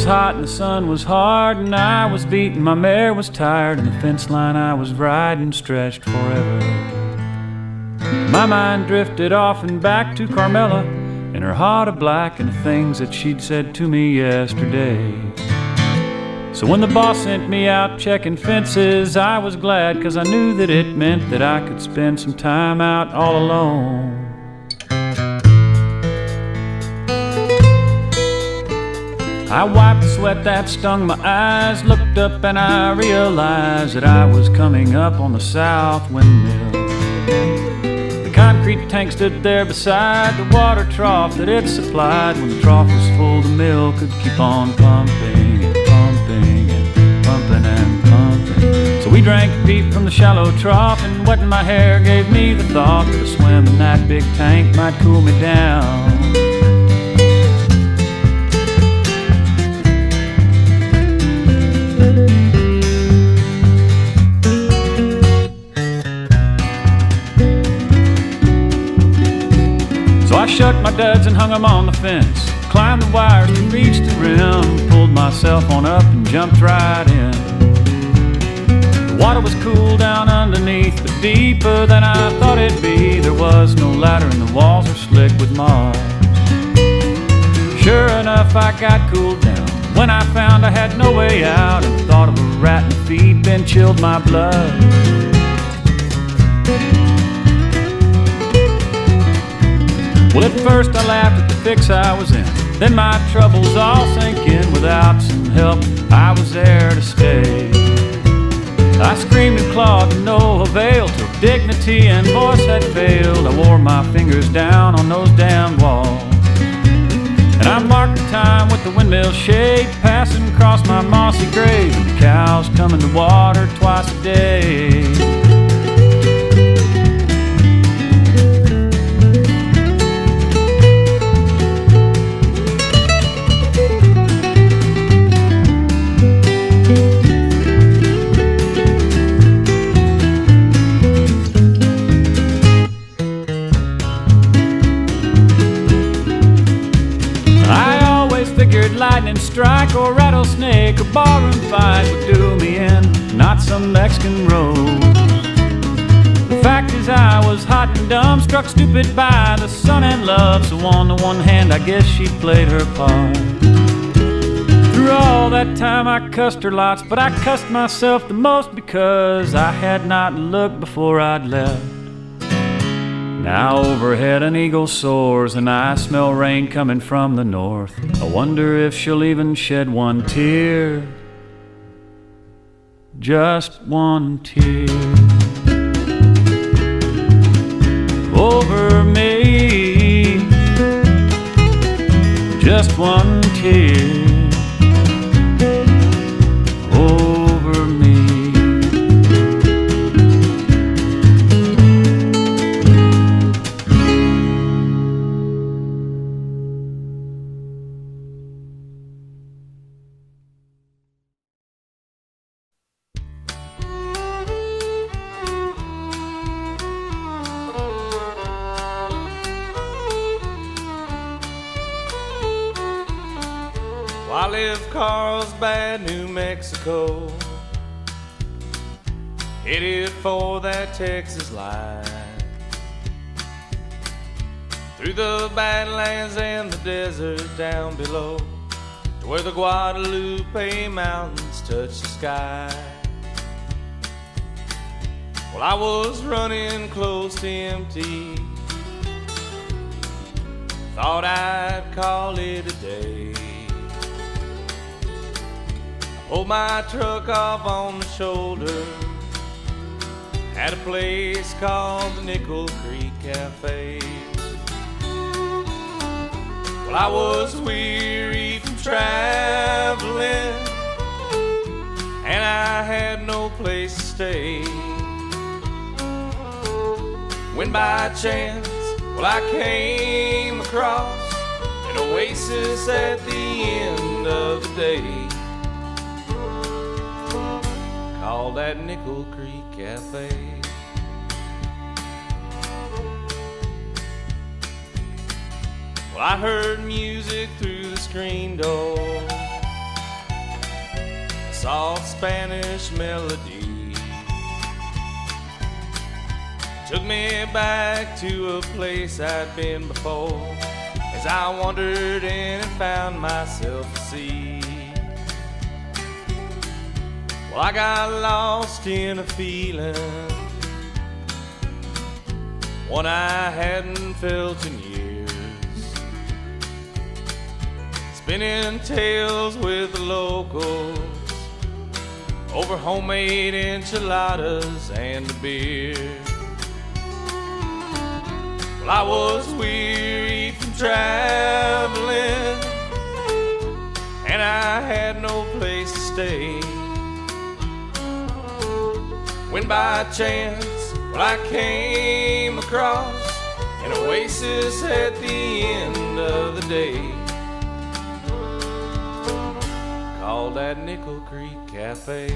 hot and the sun was hard, and I was beaten, my mare was tired, and the fence line I was riding stretched forever. My mind drifted off and back to Carmela, and her heart of black, and the things that she'd said to me yesterday. So when the boss sent me out checking fences, I was glad, 'cause I knew that it meant that I could spend some time out all alone. I wiped the sweat that stung my eyes, looked up and I realized that I was coming up on the south windmill. The concrete tank stood there beside the water trough that it supplied. When the trough was full, the mill could keep on pumping and pumping and pumping and pumping. So we drank deep from the shallow trough, and wetting my hair gave me the thought that a swim in that big tank might cool me down. I shook my duds and hung them on the fence, climbed the wires to reach the rim, pulled myself on up and jumped right in. The water was cool down underneath, but deeper than I thought it'd be. There was no ladder and the walls were slick with moss. Sure enough, I got cooled down when I found I had no way out, and the thought of a rat in the feed bin chilled my blood. Well, at first I laughed at the fix I was in, then my troubles all sank in. Without some help, I was there to stay. I screamed and clawed to no avail, till dignity and voice had failed. I wore my fingers down on those damn walls, and I marked the time with the windmill shade passing across my mossy grave, and the cows coming to water twice a day. Lightning strike or rattlesnake or barroom fight would do me in, not some Mexican rose. The fact is I was hot and dumb, struck stupid by the sun and love. So on the one hand, I guess she played her part. Through all that time I cussed her lots, but I cussed myself the most because I had not looked before I'd left. Now overhead an eagle soars, and I smell rain coming from the north. I wonder if she'll even shed one tear, just one tear, over me, just one tear, over me. I left Carlsbad, New Mexico, headed for that Texas line, through the Badlands and the desert down below, to where the Guadalupe Mountains touch the sky. Well, I was running close to empty, thought I'd call it a day. Pulled my truck off on the shoulder at a place called the Nickel Creek Cafe. Well, I was weary from traveling, and I had no place to stay, when by chance, well, I came across an oasis at the end of the day, called that Nickel Creek Cafe. Well, I heard music through the screen door, soft Spanish melody took me back to a place I'd been before, as I wandered in and found myself a sea. Well, I got lost in a feeling, one I hadn't felt in years, spinning tales with the locals over homemade enchiladas and a beer. Well, I was weary from traveling, and I had no place to stay, when by chance, well, I came across an oasis at the end of the day, called that Nickel Creek Cafe.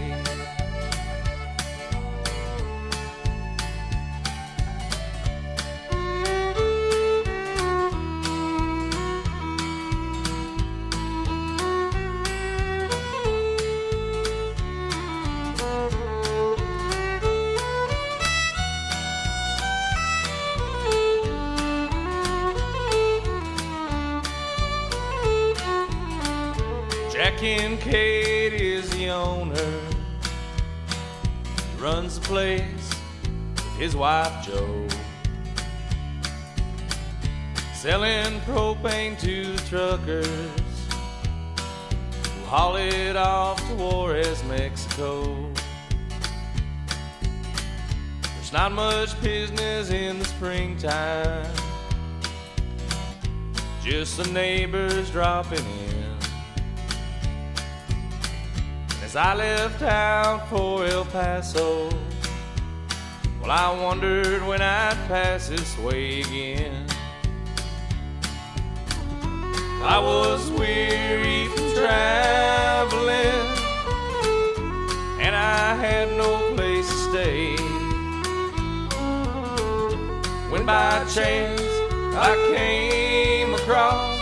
Jack Kincaid is the owner. He runs the place with his wife Jo, selling propane to the truckers who haul it off to Juarez, Mexico. There's not much business in the springtime, just the neighbors dropping in. As I left out for El Paso, well, I wondered when I'd pass this way again. I was weary from traveling, and I had no place to stay, when by chance I came across